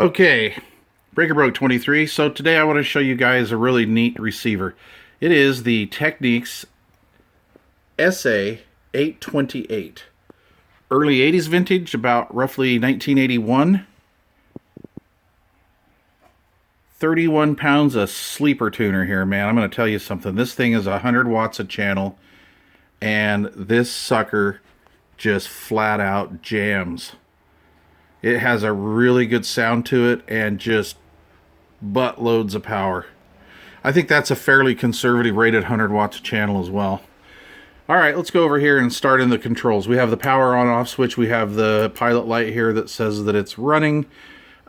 Okay, Breaker Broke 23. So today I want to show you guys a really neat receiver. It is the Technics SA 828. Early 80s vintage, about roughly 1981. 31 pounds of sleeper tuner here, man. I'm going to tell you something. This thing is 100 watts a channel, and this sucker just flat out jams. It has a really good sound to it and just buttloads of power. I think that's a fairly conservative rated 100 watts a channel as well. All right, let's go over here and start in the controls. We have the power on off switch. We have the pilot light here that says that it's running.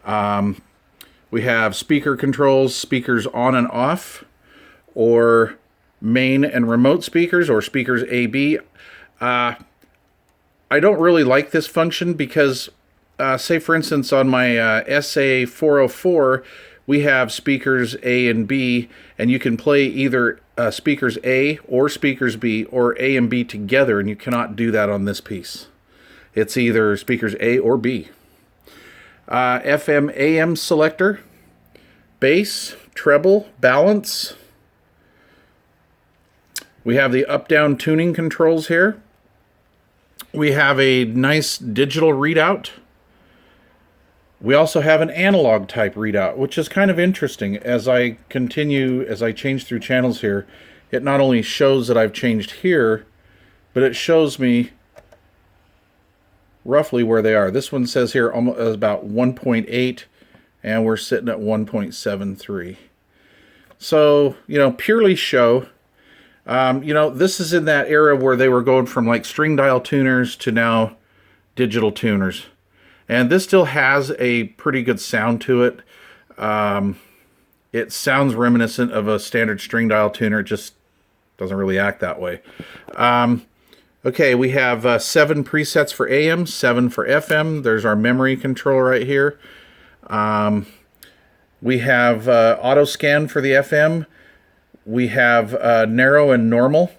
We have speaker controls, speakers on and off, or main and remote speakers, or speakers A/B. I don't really like this function because say for instance on my SA404 we have speakers A and B, and you can play either speakers A or speakers B or A and B together, and you cannot do that on this piece. It's either speakers A or B. FM AM selector, bass, treble, balance. We have the up-down tuning controls here. We have a nice digital readout. We also have an analog type readout, which is kind of interesting. As I change through channels here, it not only shows that I've changed here, but it shows me roughly where they are. This one says here almost about 1.8, and we're sitting at 1.73. So, purely show. This is in that era where they were going from like string dial tuners to now digital tuners. And this still has a pretty good sound to it. It sounds reminiscent of a standard string dial tuner. It just doesn't really act that way. Okay, we have 7 presets for AM, 7 for FM. There's our memory control right here. We have auto scan for the FM. We have narrow and normal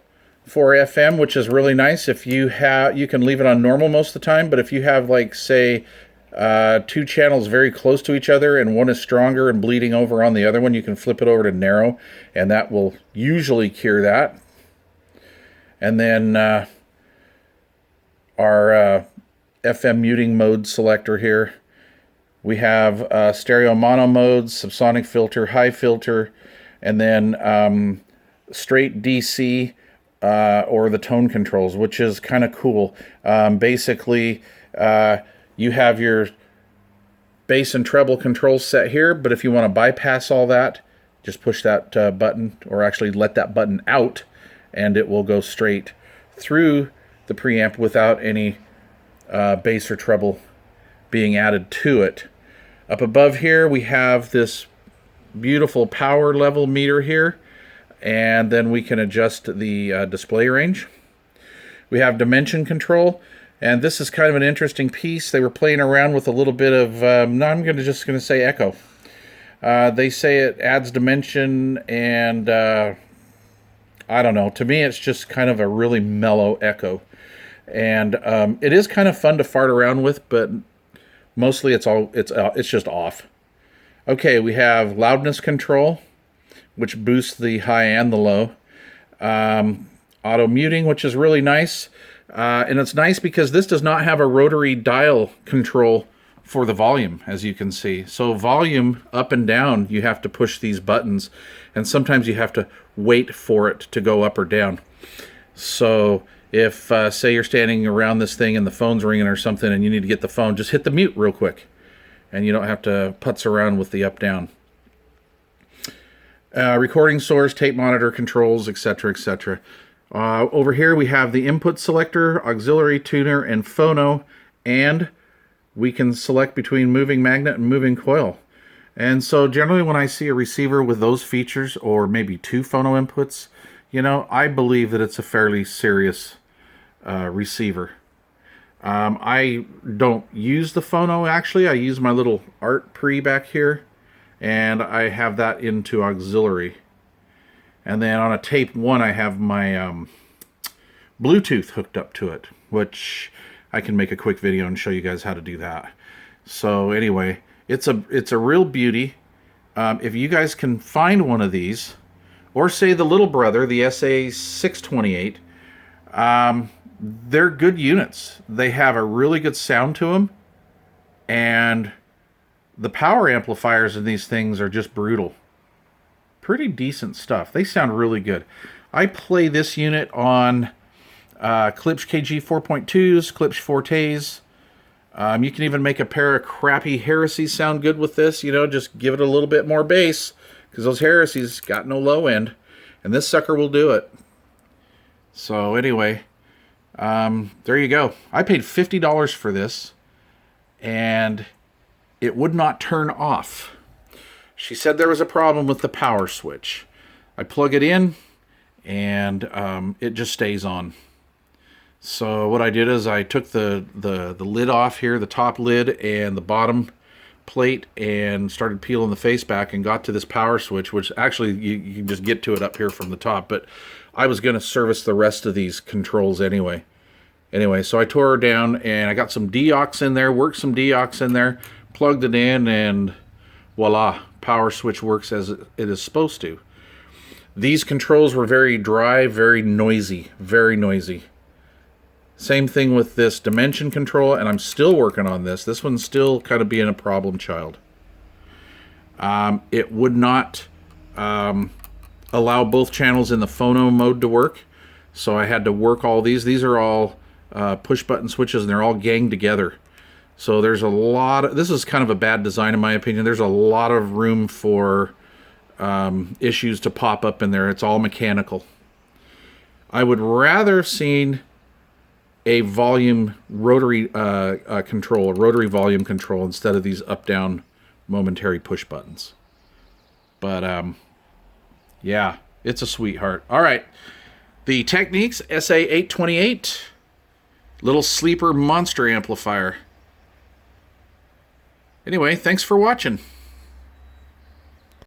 for FM, which is really nice. If you can leave it on normal most of the time, but if you have, like, say, 2 channels very close to each other and one is stronger and bleeding over on the other one, you can flip it over to narrow, and that will usually cure that. And then our FM muting mode selector here. We have stereo mono modes, subsonic filter, high filter, and then straight DC, or the tone controls, which is kind of cool. Basically, you have your bass and treble controls set here, but if you want to bypass all that, just push that button, or actually let that button out, and it will go straight through the preamp without any bass or treble being added to it. Up above here, we have this beautiful power level meter here, and then we can adjust the display range. We have dimension control, and this is kind of an interesting piece. They were playing around with a little bit of, I'm just going to say echo. They say it adds dimension, and I don't know. To me, it's just kind of a really mellow echo. And it is kind of fun to fart around with, but mostly it's just off. Okay, we have loudness control, which boosts the high and the low. Auto muting, which is really nice. And it's nice because this does not have a rotary dial control for the volume, as you can see. So volume up and down, you have to push these buttons, and sometimes you have to wait for it to go up or down. So if, say you're standing around this thing and the phone's ringing or something and you need to get the phone, just hit the mute real quick, and you don't have to putz around with the up-down. Recording source, tape monitor controls, etc., etc. Over here we have the input selector, auxiliary tuner, and phono, and we can select between moving magnet and moving coil. And so generally when I see a receiver with those features, or maybe 2 phono inputs, I believe that it's a fairly serious receiver. I don't use the phono, actually. I use my little art pre back here, and I have that into auxiliary. And then on a tape 1, I have my Bluetooth hooked up to it, which I can make a quick video and show you guys how to do that. So anyway, It's a real beauty. If you guys can find one of these, or say the little brother, the SA628, they're good units. They have a really good sound to them, and the power amplifiers in these things are just brutal. Pretty decent stuff. They sound really good. I play this unit on Klipsch KG 4.2s, Klipsch Fortes. You can even make a pair of crappy Heresies sound good with this. You know, just give it a little bit more bass, because those Heresies got no low end, and this sucker will do it. So anyway, there you go. I paid $50 for this, and it would not turn off. She said there was a problem with the power switch. I plug it in, and it just stays on. So what I did is I took the lid off here, the top lid and the bottom plate, and started peeling the face back and got to this power switch, which actually you can just get to it up here from the top, but I was going to service the rest of these controls anyway. Anyway, so I tore her down, and I got some deaux in there, worked some deaux in there, plugged it in, and voila, power switch works as it is supposed to. These controls were very dry, very noisy, very noisy. Same thing with this dimension control, and I'm still working on this. This one's still kind of being a problem child. It would not allow both channels in the phono mode to work, so I had to work all these. These are all push button switches, and they're all ganged together. So there's a lot of, this is kind of a bad design in my opinion. There's a lot of room for issues to pop up in there. It's all mechanical. I would rather have seen a volume rotary control, a rotary volume control, instead of these up-down momentary push buttons. But yeah, it's a sweetheart. All right, the Technics SA828, little sleeper monster amplifier. Anyway, thanks for watching.